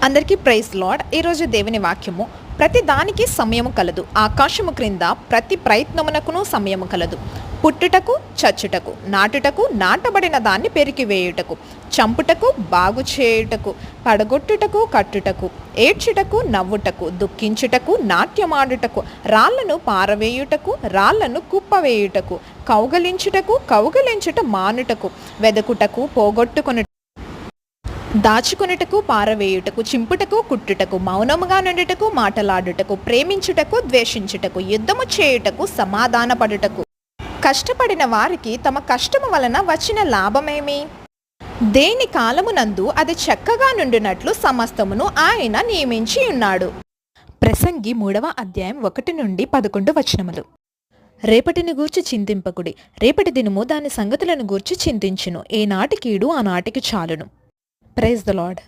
అందరికీ praise lord. ఈరోజు దేవుని వాక్యము, ప్రతి దానికి సమయము కలదు, ఆకాశము క్రింద ప్రతి ప్రయత్నమునకును సమయము కలదు. పుట్టుటకు చచ్చుటకు, నాటుటకు నాటబడిన దాన్ని పెరికివేయుటకు, చంపుటకు బాగు చేయుటకు, పడగొట్టుటకు కట్టుటకు, ఏడ్చుటకు నవ్వుటకు, దుఃఖించుటకు నాట్యమాడుటకు, రాళ్లను పారవేయుటకు రాళ్లను కుప్పవేయుటకు, కౌగలించుటకు కౌగలించుట మానుటకు, వెదకుటకు పోగొట్టుకొనుటకు, దాచుకొనుటకు పారవేయుటకు, చింపుటకు కుట్టుటకు, మౌనముగా నుండుటకు మాటలాడుటకు, ప్రేమించుటకు ద్వేషించుటకు, యుద్ధము చేయుటకు సమాధానపడుటకు. కష్టపడిన వారికి తమ కష్టము వలన వచ్చిన లాభమేమి? దేని కాలమునందు అది చక్కగా నుండినట్లు సమస్తమును ఆయన నియమించి ఉన్నాడు. ప్రసంగి 3వ అధ్యాయం 1 నుండి 11 వచనములు. రేపటిని గూర్చి చింతింపకుడి, రేపటి దినము దాని సంగతులను గూర్చి చింతించును. ఏ నాటి కీడు ఆ నాటికి చాలును. Praise the lord.